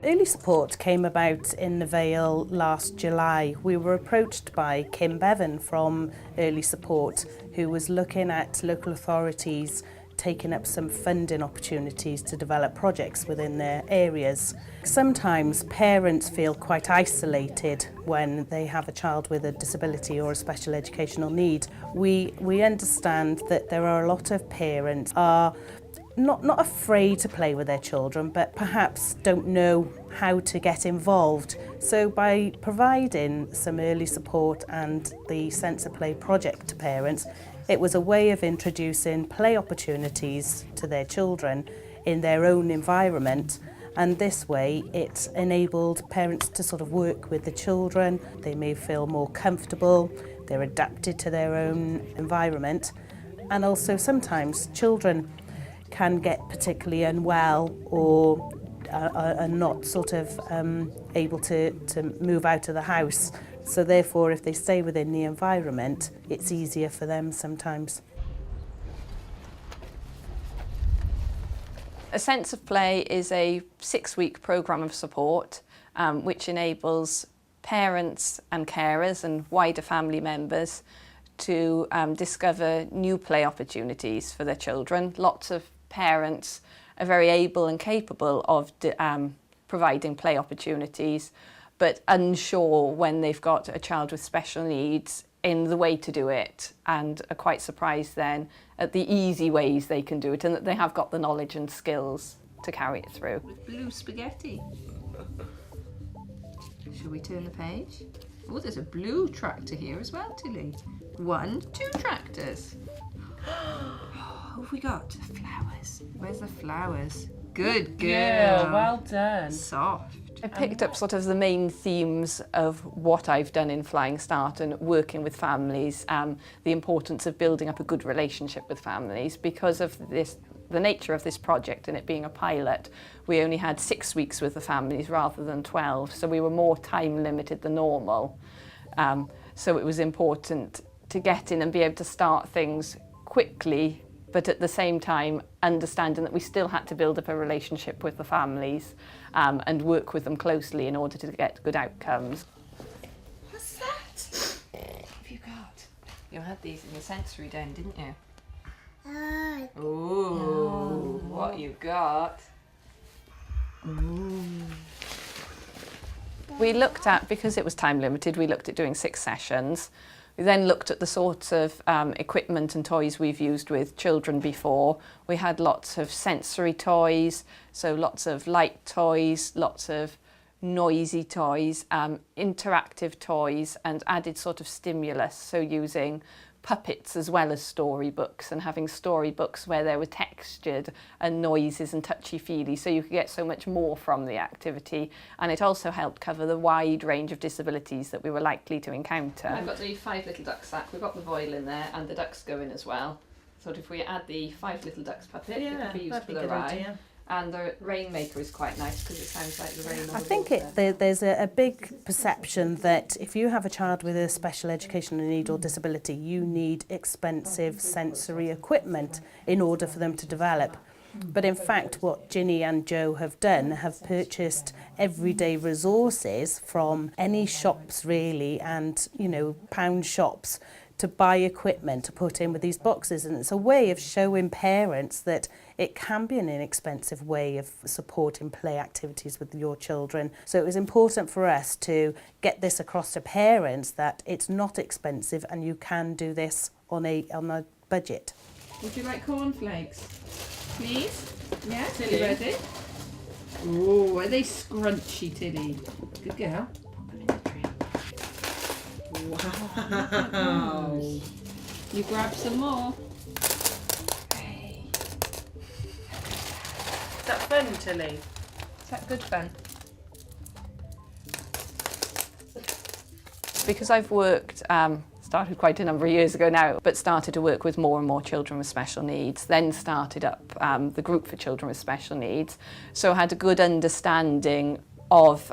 Early support came about in the Vale last July. We were approached by Kim Bevan from Early Support, who was looking at local authorities taking up some funding opportunities to develop projects within their areas. Sometimes parents feel quite isolated when they have a child with a disability or a special educational need. We understand that there are a lot of parents are not afraid to play with their children, but perhaps don't know how to get involved. So by providing some early support and the Sense of Play project to parents, it was a way of introducing play opportunities to their children in their own environment, and this way it enabled parents to sort of work with the children. They may feel more comfortable, they're adapted to their own environment, and also sometimes children can get particularly unwell or are not sort of able to move out of the house. So therefore, if they stay within the environment, it's easier for them sometimes. A Sense of Play is a 6-week programme of support which enables parents and carers and wider family members to discover new play opportunities for their children. Lots of parents are very able and capable of providing play opportunities, but unsure when they've got a child with special needs in the way to do it, and are quite surprised then at the easy ways they can do it and that they have got the knowledge and skills to carry it through. With blue spaghetti. Shall we turn the page? Oh, there's a blue tractor here as well, Tilly. 1, 2 tractors. What have we got? Flowers. Where's the flowers? Good girl. Yeah, well done. Soft. I picked up sort of the main themes of what I've done in Flying Start and working with families, the importance of building up a good relationship with families. Because of this, the nature of this project and it being a pilot, we only had 6 weeks with the families rather than 12, so we were more time limited than normal. So it was important to get in and be able to start things quickly, but at the same time understanding that we still had to build up a relationship with the families and work with them closely in order to get good outcomes. What's that? What have you got? You had these in your sensory den, didn't you? Ooh, what you got? Ooh. We looked at, because it was time limited, we looked at doing 6 sessions. We then looked at the sorts of equipment and toys we've used with children before. We had lots of sensory toys, so lots of light toys, lots of noisy toys, interactive toys, and added sort of stimulus, so using puppets as well as storybooks, and having storybooks where there were textured and noises and touchy-feely, so you could get so much more from the activity. And it also helped cover the wide range of disabilities that we were likely to encounter. I've got the 5 little duck sack, we've got the voile in there, and the ducks go in as well. So if we add the 5 little ducks puppet, it could be used for the ride. Idea. And the rainmaker is quite nice because it sounds like the rain on the I think water. there's a big perception that if you have a child with a special educational need or disability, you need expensive sensory equipment in order for them to develop. But in fact, what Ginny and Joe have done, have purchased everyday resources from any shops really, and, you know, pound shops, to buy equipment to put in with these boxes. And it's a way of showing parents that it can be an inexpensive way of supporting play activities with your children. So it was important for us to get this across to parents that it's not expensive and you can do this on a budget. Would you like cornflakes? Please? Yeah? Tilly, ready? Oh, are they scrunchy, Tilly? Good girl. Wow. You grab some more. Hey. Is that fun, Tilly? Is that good fun? Because I've worked, started quite a number of years ago now, but started to work with more and more children with special needs, then started up the group for children with special needs. So I had a good understanding of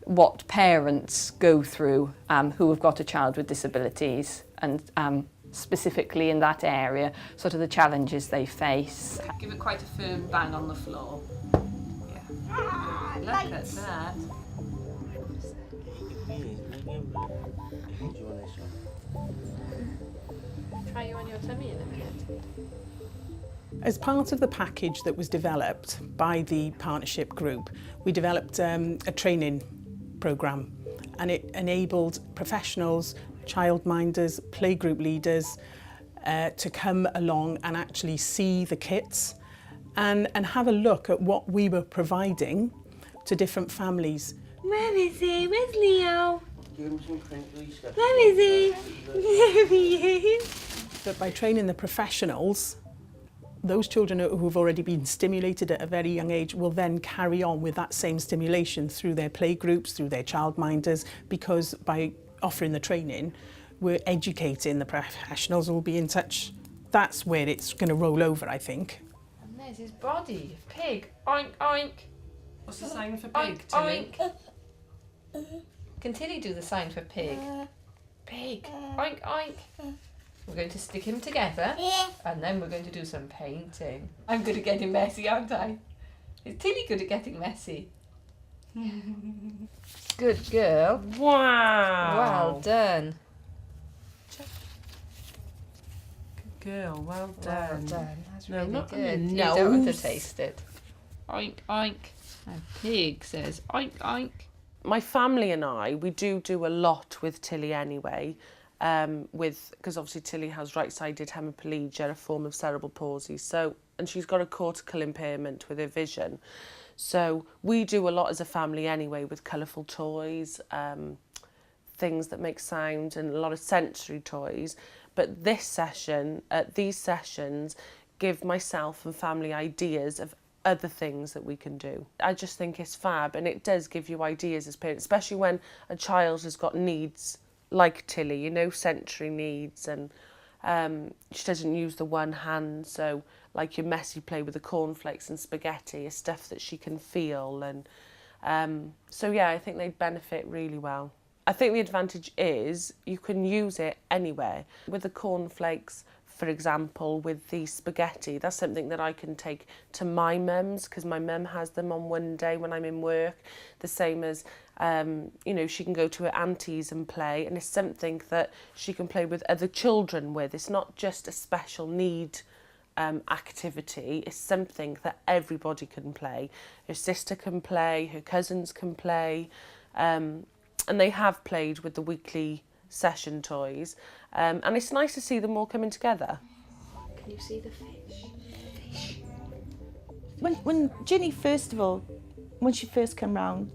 what parents go through who have got a child with disabilities, and specifically in that area, sort of the challenges they face. Give it quite a firm bang on the floor. Yeah. Look at that. Try you on your tummy in a minute. As part of the package that was developed by the partnership group, we developed a training programme, and it enabled professionals, childminders, playgroup leaders to come along and actually see the kits and have a look at what we were providing to different families. Where is he? Where's Leo? Where is he? There he is. But by training the professionals, those children who've already been stimulated at a very young age will then carry on with that same stimulation through their playgroups, through their childminders, because by offering the training, we're educating the professionals who will be in touch. That's where it's going to roll over, I think. And there's his body. Pig. Oink, oink. What's the sign for Oink, pig, Tilly? oink. Can Tilly do the sign for pig? Pig. Oink, oink. We're going to stick him together and then we're going to do some painting. I'm good at getting messy, aren't I? Is Tilly good at getting messy? Good girl. Wow. Well done. Good girl, well done. Well done. That's No, really not on good. your You don't want to nose. taste it. Oink, oink. And pig says oink, oink. My family and I, we do a lot with Tilly anyway, because obviously Tilly has right-sided hemiplegia, a form of cerebral palsy, and she's got a cortical impairment with her vision. So we do a lot as a family anyway with colourful toys, things that make sound, and a lot of sensory toys. But these sessions give myself and family ideas of other things that we can do. I just think it's fab, and it does give you ideas as parents, especially when a child has got needs like Tilly, you know, sensory needs, and she doesn't use the one hand, so like your messy play with the cornflakes and spaghetti is stuff that she can feel, and so yeah, I think they'd benefit really well. I think the advantage is you can use it anywhere. With the cornflakes, for example, with the spaghetti, that's something that I can take to my mum's, because my mum has them on one day when I'm in work. The same as, you know, she can go to her auntie's and play, and it's something that she can play with other children with. It's not just a special need activity, it's something that everybody can play. Her sister can play, her cousins can play, and they have played with the weekly session toys, and it's nice to see them all coming together. Can you see the fish? Fish. When Ginny, first of all, when she first came round,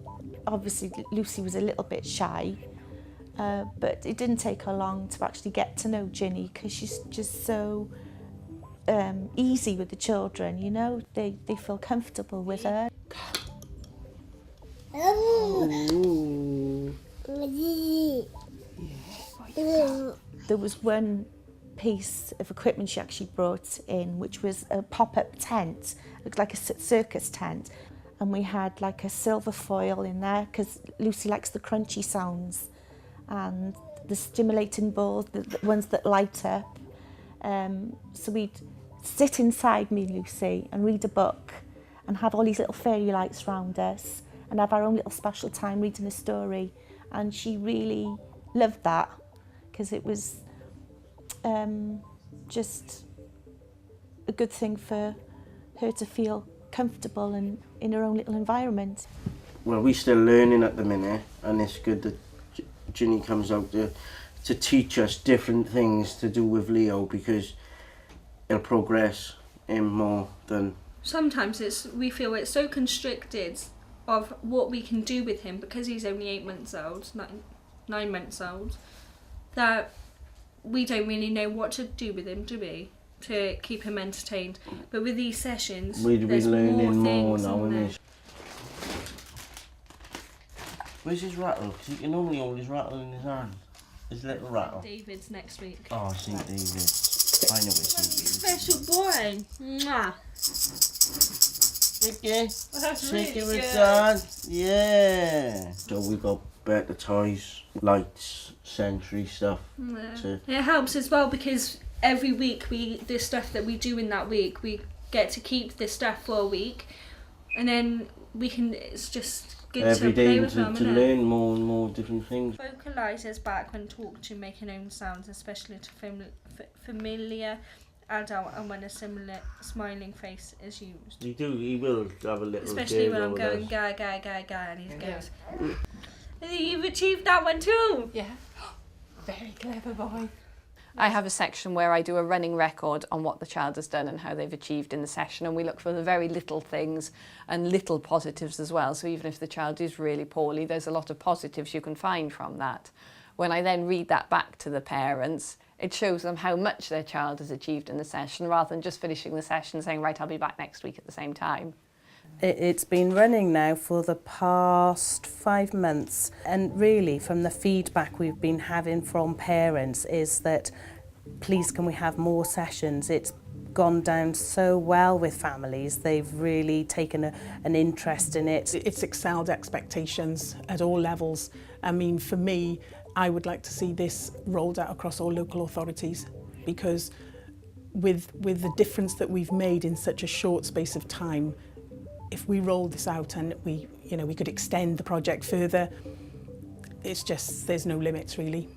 obviously Lucy was a little bit shy, but it didn't take her long to actually get to know Ginny, because she's just so easy with the children, you know, they feel comfortable with her. There was one piece of equipment she actually brought in, which was a pop-up tent, looked like a circus tent, and we had like a silver foil in there because Lucy likes the crunchy sounds and the stimulating balls, the ones that light up. So we'd sit inside me, Lucy, and read a book and have all these little fairy lights around us and have our own little special time reading a story, and she really loved that, because it was just a good thing for her to feel comfortable and in her own little environment. Well, we're still learning at the minute, and it's good that Ginny comes out to teach us different things to do with Leo, because he'll progress him more than... Sometimes we feel it's so constricted of what we can do with him, because he's only 8 months old, 9 months old, that we don't really know what to do with him, do we? To keep him entertained. But with these sessions, We'd be learning more now, isn't there? isn't it? Where's his rattle? Because he can only hold his rattle in his hand. His little rattle. David's next week. Oh, St. David. I know it's St. Special boy. Mwah. David. That's Shake really it with good. Dad. Yeah. So we got better toys, lights, sensory stuff. Yeah. It helps as well, because every week the stuff that we do in that week, we get to keep the stuff for a week. and then it's just good Every to play day with them, to innit? learn more and more different things. Vocalises back when talking to making own sounds, especially to familiar adult and when a similar smiling face is used. He will have a little Especially when I'm going ga ga ga ga and he goes, you've achieved that one too! Yeah. Very clever boy. I have a section where I do a running record on what the child has done and how they've achieved in the session, and we look for the very little things and little positives as well. So even if the child is really poorly, there's a lot of positives you can find from that. When I then read that back to the parents, it shows them how much their child has achieved in the session, rather than just finishing the session saying, right, I'll be back next week at the same time. It's been running now for the past 5 months, and really from the feedback we've been having from parents is that please can we have more sessions. It's gone down so well with families. They've really taken an interest in it. It's excelled expectations at all levels. I mean, for me, I would like to see this rolled out across all local authorities, because with the difference that we've made in such a short space of time, if we roll this out and we could extend the project further, it's just, there's no limits really.